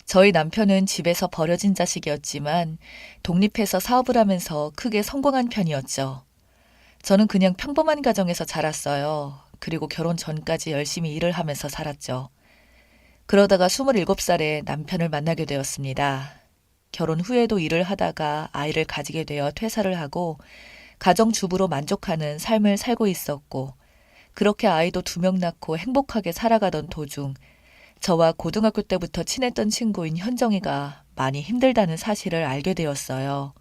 저희 남편은 집에서 버려진 자식이었지만 독립해서 사업을 하면서 크게 성공한 편이었죠. 저는 그냥 평범한 가정에서 자랐어요. 그리고 결혼 전까지 열심히 일을 하면서 살았죠. 그러다가 27살에 남편을 만나게 되었습니다. 결혼 후에도 일을 하다가 아이를 가지게 되어 퇴사를 하고 가정주부로 만족하는 삶을 살고 있었고, 그렇게 아이도 2명 낳고 행복하게 살아가던 도중 저와 고등학교 때부터 친했던 친구인 현정이가 많이 힘들다는 사실을 알게 되었어요.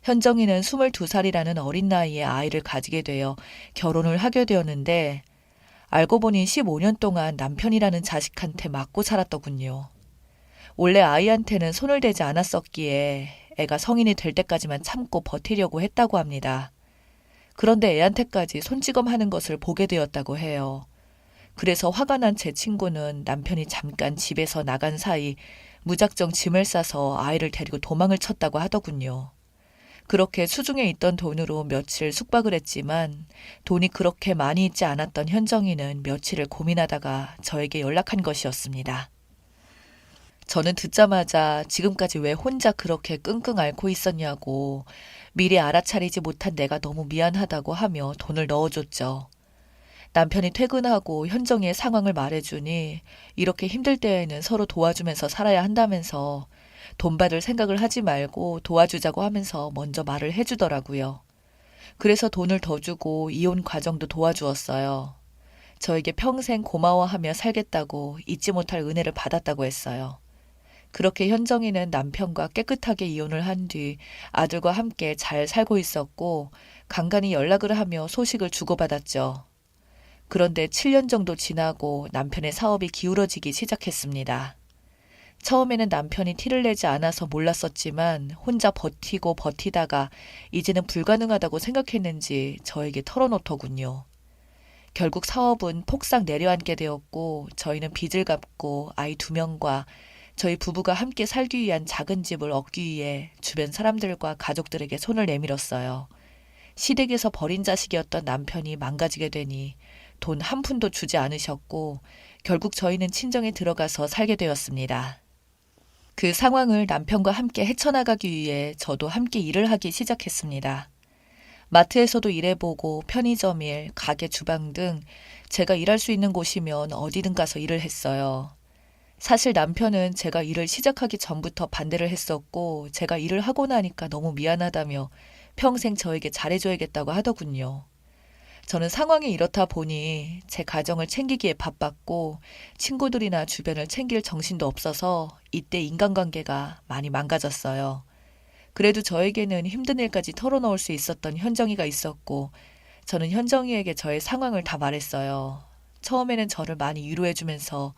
현정이는 22살이라는 어린 나이에 아이를 가지게 되어 결혼을 하게 되었는데, 알고 보니 15년 동안 남편이라는 자식한테 맞고 살았더군요. 원래 아이한테는 손을 대지 않았었기에 애가 성인이 될 때까지만 참고 버티려고 했다고 합니다. 그런데 애한테까지 손찌검하는 것을 보게 되었다고 해요. 그래서 화가 난 제 친구는 남편이 잠깐 집에서 나간 사이 무작정 짐을 싸서 아이를 데리고 도망을 쳤다고 하더군요. 그렇게 수중에 있던 돈으로 며칠 숙박을 했지만 돈이 그렇게 많이 있지 않았던 현정이는 며칠을 고민하다가 저에게 연락한 것이었습니다. 저는 듣자마자 지금까지 왜 혼자 그렇게 끙끙 앓고 있었냐고, 미리 알아차리지 못한 내가 너무 미안하다고 하며 돈을 넣어줬죠. 남편이 퇴근하고 현정이의 상황을 말해주니 이렇게 힘들 때에는 서로 도와주면서 살아야 한다면서 돈 받을 생각을 하지 말고 도와주자고 하면서 먼저 말을 해주더라고요. 그래서 돈을 더 주고 이혼 과정도 도와주었어요. 저에게 평생 고마워하며 살겠다고 잊지 못할 은혜를 받았다고 했어요. 그렇게 현정이는 남편과 깨끗하게 이혼을 한 뒤 아들과 함께 잘 살고 있었고, 간간히 연락을 하며 소식을 주고받았죠. 그런데 7년 정도 지나고 남편의 사업이 기울어지기 시작했습니다. 처음에는 남편이 티를 내지 않아서 몰랐었지만 혼자 버티고 버티다가 이제는 불가능하다고 생각했는지 저에게 털어놓더군요. 결국 사업은 폭삭 내려앉게 되었고, 저희는 빚을 갚고 아이 2명과 저희 부부가 함께 살기 위한 작은 집을 얻기 위해 주변 사람들과 가족들에게 손을 내밀었어요. 시댁에서 버린 자식이었던 남편이 망가지게 되니 돈 한 푼도 주지 않으셨고, 결국 저희는 친정에 들어가서 살게 되었습니다. 그 상황을 남편과 함께 헤쳐나가기 위해 저도 함께 일을 하기 시작했습니다. 마트에서도 일해보고 편의점 일, 가게 주방 등 제가 일할 수 있는 곳이면 어디든 가서 일을 했어요. 사실 남편은 제가 일을 시작하기 전부터 반대를 했었고, 제가 일을 하고 나니까 너무 미안하다며 평생 저에게 잘해줘야겠다고 하더군요. 저는 상황이 이렇다 보니 제 가정을 챙기기에 바빴고 친구들이나 주변을 챙길 정신도 없어서 이때 인간관계가 많이 망가졌어요. 그래도 저에게는 힘든 일까지 털어놓을 수 있었던 현정이가 있었고, 저는 현정이에게 저의 상황을 다 말했어요. 처음에는 저를 많이 위로해주면서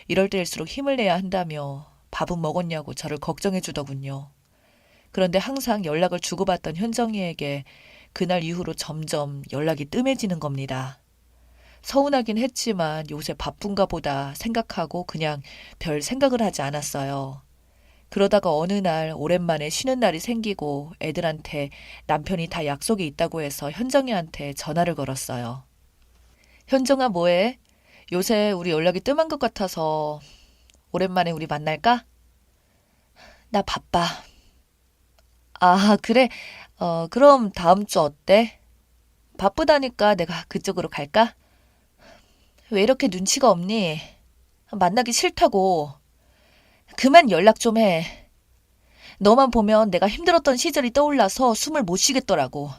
이럴 때일수록 힘을 내야 한다며 밥은 먹었냐고 저를 걱정해주더군요. 그런데 항상 연락을 주고받던 현정이에게 그날 이후로 점점 연락이 뜸해지는 겁니다. 서운하긴 했지만 요새 바쁜가 보다 생각하고 그냥 별 생각을 하지 않았어요. 그러다가 어느 날 오랜만에 쉬는 날이 생기고 애들한테 남편이 다 약속이 있다고 해서 현정이한테 전화를 걸었어요. 현정아, 뭐해? 요새 우리 연락이 뜸한 것 같아서 오랜만에 우리 만날까? 나 바빠. 아, 그래. 그럼 다음 주 어때? 바쁘다니까 내가 그쪽으로 갈까? 왜 이렇게 눈치가 없니? 만나기 싫다고. 그만 연락 좀 해. 너만 보면 내가 힘들었던 시절이 떠올라서 숨을 못 쉬겠더라고.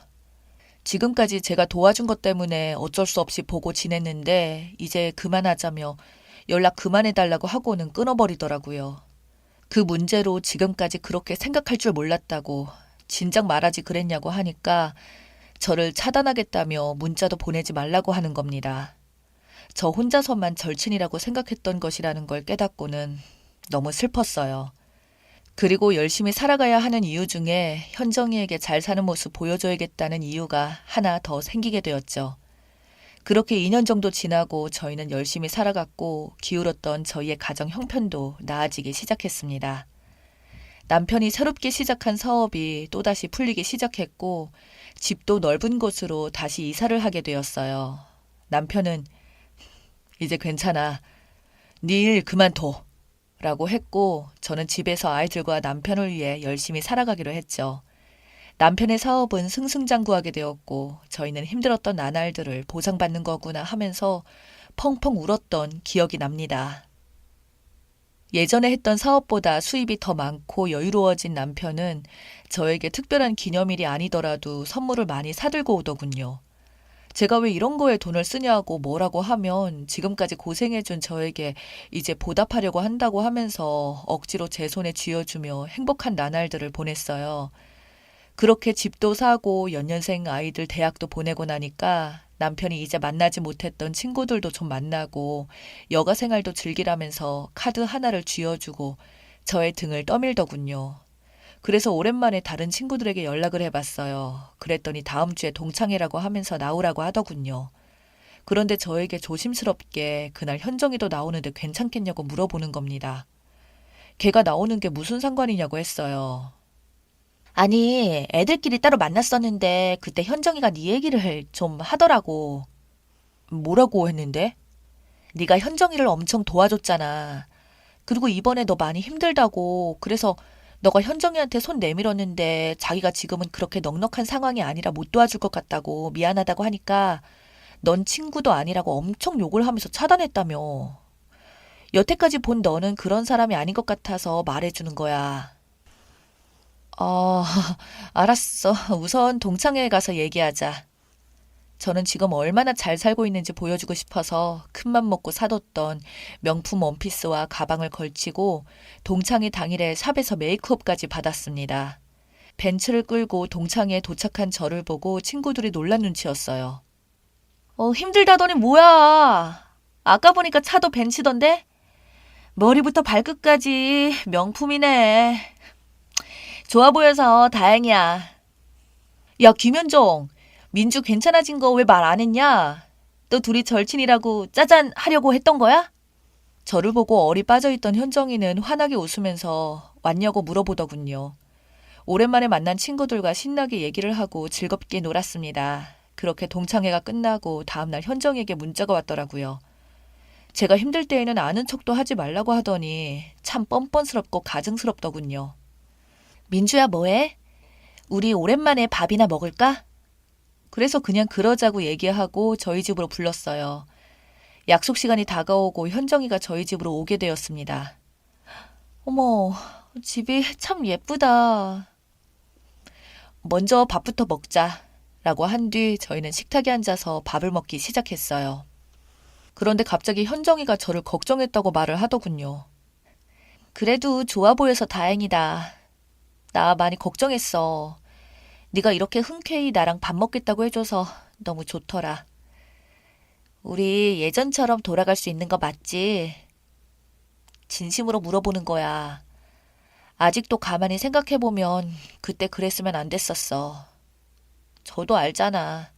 지금까지 제가 도와준 것 때문에 어쩔 수 없이 보고 지냈는데 이제 그만하자며 연락 그만해달라고 하고는 끊어버리더라고요. 그 문제로 지금까지 그렇게 생각할 줄 몰랐다고 진작 말하지 그랬냐고 하니까 저를 차단하겠다며 문자도 보내지 말라고 하는 겁니다. 저 혼자서만 절친이라고 생각했던 것이라는 걸 깨닫고는 너무 슬펐어요. 그리고 열심히 살아가야 하는 이유 중에 현정이에게 잘 사는 모습 보여줘야겠다는 이유가 하나 더 생기게 되었죠. 그렇게 2년 정도 지나고 저희는 열심히 살아갔고 기울었던 저희의 가정 형편도 나아지기 시작했습니다. 남편이 새롭게 시작한 사업이 또다시 풀리기 시작했고 집도 넓은 곳으로 다시 이사를 하게 되었어요. 남편은 이제 괜찮아. 네 일 그만둬. 라고 했고 저는 집에서 아이들과 남편을 위해 열심히 살아가기로 했죠. 남편의 사업은 승승장구하게 되었고 저희는 힘들었던 나날들을 보상받는 거구나 하면서 펑펑 울었던 기억이 납니다. 예전에 했던 사업보다 수입이 더 많고 여유로워진 남편은 저에게 특별한 기념일이 아니더라도 선물을 많이 사들고 오더군요. 제가 왜 이런 거에 돈을 쓰냐고 뭐라고 하면 지금까지 고생해준 저에게 이제 보답하려고 한다고 하면서 억지로 제 손에 쥐어주며 행복한 나날들을 보냈어요. 그렇게 집도 사고 연년생 아이들 대학도 보내고 나니까 남편이 이제 만나지 못했던 친구들도 좀 만나고 여가 생활도 즐기라면서 카드 하나를 쥐어주고 저의 등을 떠밀더군요. 그래서 오랜만에 다른 친구들에게 연락을 해봤어요. 그랬더니 다음 주에 동창회라고 하면서 나오라고 하더군요. 그런데 저에게 조심스럽게 그날 현정이도 나오는데 괜찮겠냐고 물어보는 겁니다. 걔가 나오는 게 무슨 상관이냐고 했어요. 아니, 애들끼리 따로 만났었는데 그때 현정이가 네 얘기를 좀 하더라고. 뭐라고 했는데? 네가 현정이를 엄청 도와줬잖아. 그리고 이번에 너 많이 힘들다고. 그래서 너가 현정이한테 손 내밀었는데 자기가 지금은 그렇게 넉넉한 상황이 아니라 못 도와줄 것 같다고 미안하다고 하니까 넌 친구도 아니라고 엄청 욕을 하면서 차단했다며. 여태까지 본 너는 그런 사람이 아닌 것 같아서 말해주는 거야. 어, 알았어. 우선 동창회에 가서 얘기하자. 저는 지금 얼마나 잘 살고 있는지 보여주고 싶어서 큰맘 먹고 사뒀던 명품 원피스와 가방을 걸치고 동창회 당일에 샵에서 메이크업까지 받았습니다. 벤츠를 끌고 동창회에 도착한 저를 보고 친구들이 놀란 눈치였어요. 힘들다더니 뭐야. 아까 보니까 차도 벤츠던데? 머리부터 발끝까지 명품이네. 좋아 보여서 다행이야. 야, 김현정. 민주 괜찮아진 거 왜 말 안 했냐? 또 둘이 절친이라고 짜잔 하려고 했던 거야? 저를 보고 얼이 빠져있던 현정이는 환하게 웃으면서 왔냐고 물어보더군요. 오랜만에 만난 친구들과 신나게 얘기를 하고 즐겁게 놀았습니다. 그렇게 동창회가 끝나고 다음날 현정에게 문자가 왔더라고요. 제가 힘들 때에는 아는 척도 하지 말라고 하더니 참 뻔뻔스럽고 가증스럽더군요. 민주야 뭐해? 우리 오랜만에 밥이나 먹을까? 그래서 그냥 그러자고 얘기하고 저희 집으로 불렀어요. 약속 시간이 다가오고 현정이가 저희 집으로 오게 되었습니다. 어머, 집이 참 예쁘다. 먼저 밥부터 먹자. 라고 한 뒤 저희는 식탁에 앉아서 밥을 먹기 시작했어요. 그런데 갑자기 현정이가 저를 걱정했다고 말을 하더군요. 그래도 좋아 보여서 다행이다. 나 많이 걱정했어. 네가 이렇게 흔쾌히 나랑 밥 먹겠다고 해줘서 너무 좋더라. 우리 예전처럼 돌아갈 수 있는 거 맞지? 진심으로 물어보는 거야. 아직도 가만히 생각해보면 그때 그랬으면 안 됐었어. 저도 알잖아.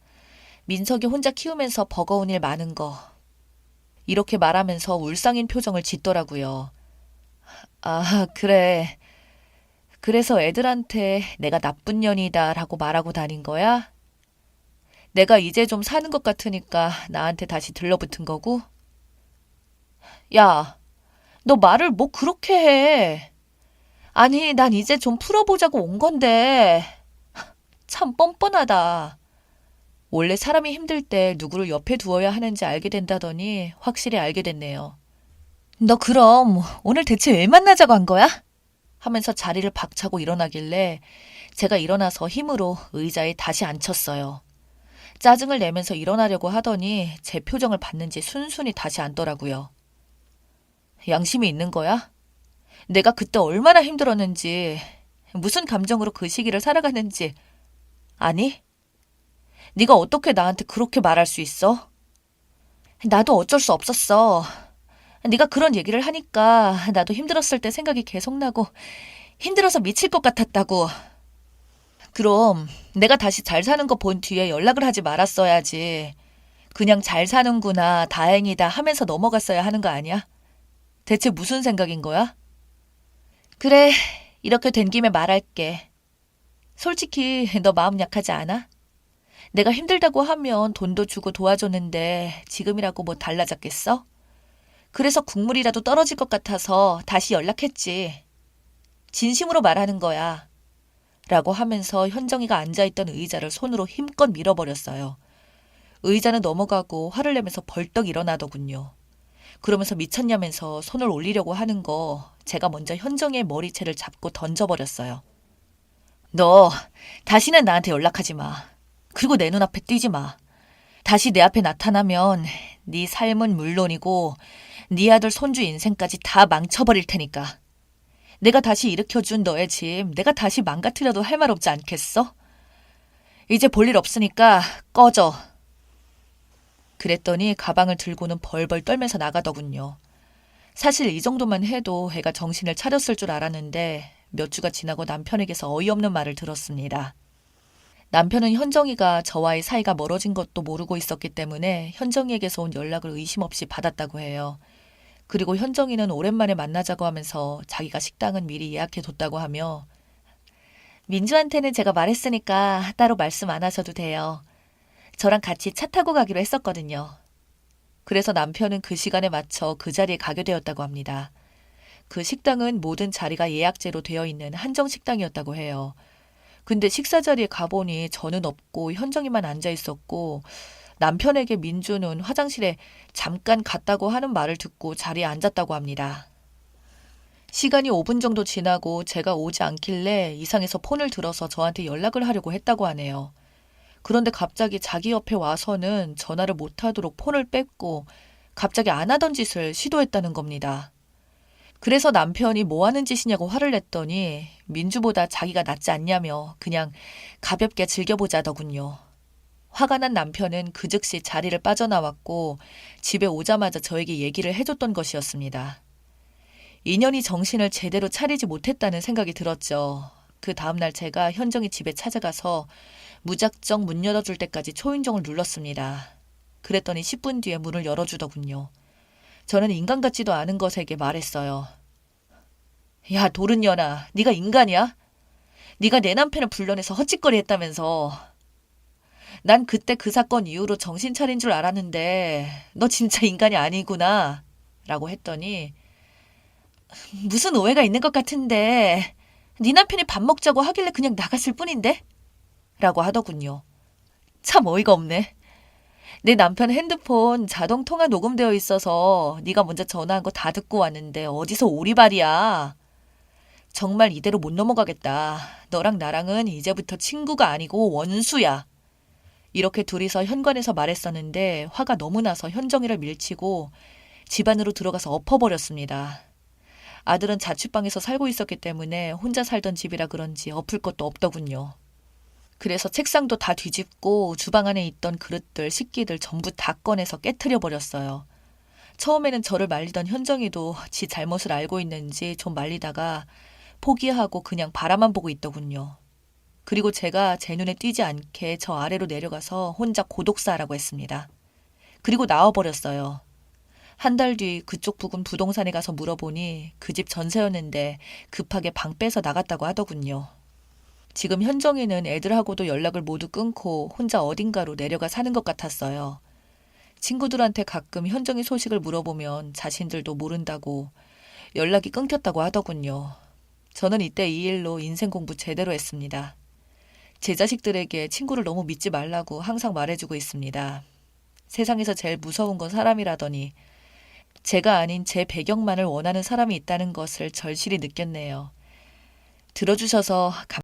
민석이 혼자 키우면서 버거운 일 많은 거. 이렇게 말하면서 울상인 표정을 짓더라고요. 아, 그래. 그래서 애들한테 내가 나쁜 년이다 라고 말하고 다닌 거야? 내가 이제 좀 사는 것 같으니까 나한테 다시 들러붙은 거고? 야, 너 말을 뭐 그렇게 해. 아니, 난 이제 좀 풀어보자고 온 건데. 참 뻔뻔하다. 원래 사람이 힘들 때 누구를 옆에 두어야 하는지 알게 된다더니 확실히 알게 됐네요. 너 그럼 오늘 대체 왜 만나자고 한 거야? 하면서 자리를 박차고 일어나길래 제가 일어나서 힘으로 의자에 다시 앉혔어요. 짜증을 내면서 일어나려고 하더니 제 표정을 봤는지 순순히 다시 앉더라고요. 양심이 있는 거야? 내가 그때 얼마나 힘들었는지, 무슨 감정으로 그 시기를 살아갔는지 아니? 네가 어떻게 나한테 그렇게 말할 수 있어? 나도 어쩔 수 없었어. 네가 그런 얘기를 하니까 나도 힘들었을 때 생각이 계속 나고 힘들어서 미칠 것 같았다고. 그럼 내가 다시 잘 사는 거 본 뒤에 연락을 하지 말았어야지. 그냥 잘 사는구나, 다행이다 하면서 넘어갔어야 하는 거 아니야? 대체 무슨 생각인 거야? 그래, 이렇게 된 김에 말할게. 솔직히 너 마음 약하지 않아? 내가 힘들다고 하면 돈도 주고 도와줬는데 지금이라고 뭐 달라졌겠어? 그래서 국물이라도 떨어질 것 같아서 다시 연락했지. 진심으로 말하는 거야. 라고 하면서 현정이가 앉아있던 의자를 손으로 힘껏 밀어버렸어요. 의자는 넘어가고 화를 내면서 벌떡 일어나더군요. 그러면서 미쳤냐면서 손을 올리려고 하는 거 제가 먼저 현정이의 머리채를 잡고 던져버렸어요. 너 다시는 나한테 연락하지 마. 그리고 내 눈앞에 띄지 마. 다시 내 앞에 나타나면 네 삶은 물론이고 네 아들 손주 인생까지 다 망쳐버릴 테니까. 내가 다시 일으켜준 너의 집 내가 다시 망가뜨려도 할 말 없지 않겠어? 이제 볼 일 없으니까 꺼져. 그랬더니 가방을 들고는 벌벌 떨면서 나가더군요. 사실 이 정도만 해도 애가 정신을 차렸을 줄 알았는데 몇 주가 지나고 남편에게서 어이없는 말을 들었습니다. 남편은 현정이가 저와의 사이가 멀어진 것도 모르고 있었기 때문에 현정이에게서 온 연락을 의심 없이 받았다고 해요. 그리고 현정이는 오랜만에 만나자고 하면서 자기가 식당은 미리 예약해뒀다고 하며 민주한테는 제가 말했으니까 따로 말씀 안 하셔도 돼요. 저랑 같이 차 타고 가기로 했었거든요. 그래서 남편은 그 시간에 맞춰 그 자리에 가게 되었다고 합니다. 그 식당은 모든 자리가 예약제로 되어 있는 한정 식당이었다고 해요. 근데 식사 자리에 가보니 저는 없고 현정이만 앉아 있었고 남편에게 민주는 화장실에 잠깐 갔다고 하는 말을 듣고 자리에 앉았다고 합니다. 시간이 5분 정도 지나고 제가 오지 않길래 이상해서 폰을 들어서 저한테 연락을 하려고 했다고 하네요. 그런데 갑자기 자기 옆에 와서는 전화를 못하도록 폰을 뺐고 갑자기 안 하던 짓을 시도했다는 겁니다. 그래서 남편이 뭐 하는 짓이냐고 화를 냈더니 민주보다 자기가 낫지 않냐며 그냥 가볍게 즐겨보자더군요. 화가 난 남편은 그 즉시 자리를 빠져나왔고 집에 오자마자 저에게 얘기를 해줬던 것이었습니다. 인연이 정신을 제대로 차리지 못했다는 생각이 들었죠. 그 다음날 제가 현정이 집에 찾아가서 무작정 문 열어줄 때까지 초인종을 눌렀습니다. 그랬더니 10분 뒤에 문을 열어주더군요. 저는 인간 같지도 않은 것에게 말했어요. 야, 도른년아, 네가 인간이야? 네가 내 남편을 불러내서 헛짓거리 했다면서. 난 그때 그 사건 이후로 정신 차린 줄 알았는데 너 진짜 인간이 아니구나. 라고 했더니 무슨 오해가 있는 것 같은데 네 남편이 밥 먹자고 하길래 그냥 나갔을 뿐인데? 라고 하더군요. 참 어이가 없네. 내 남편 핸드폰 자동 통화 녹음되어 있어서 네가 먼저 전화한 거 다 듣고 왔는데 어디서 오리발이야. 정말 이대로 못 넘어가겠다. 너랑 나랑은 이제부터 친구가 아니고 원수야. 이렇게 둘이서 현관에서 말했었는데 화가 너무 나서 현정이를 밀치고 집 안으로 들어가서 엎어버렸습니다. 아들은 자취방에서 살고 있었기 때문에 혼자 살던 집이라 그런지 엎을 것도 없더군요. 그래서 책상도 다 뒤집고 주방 안에 있던 그릇들, 식기들 전부 다 꺼내서 깨트려 버렸어요. 처음에는 저를 말리던 현정이도 지 잘못을 알고 있는지 좀 말리다가 포기하고 그냥 바라만 보고 있더군요. 그리고 제가 제 눈에 띄지 않게 저 아래로 내려가서 혼자 고독사하라고 했습니다. 그리고 나와버렸어요. 한 달 뒤 그쪽 부근 부동산에 가서 물어보니 그 집 전세였는데 급하게 방 빼서 나갔다고 하더군요. 지금 현정이는 애들하고도 연락을 모두 끊고 혼자 어딘가로 내려가 사는 것 같았어요. 친구들한테 가끔 현정이 소식을 물어보면 자신들도 모른다고 연락이 끊겼다고 하더군요. 저는 이때 이 일로 인생 공부 제대로 했습니다. 제 자식들에게 친구를 너무 믿지 말라고 항상 말해주고 있습니다. 세상에서 제일 무서운 건 사람이라더니 제가 아닌 제 배경만을 원하는 사람이 있다는 것을 절실히 느꼈네요. 들어주셔서 감사합니다.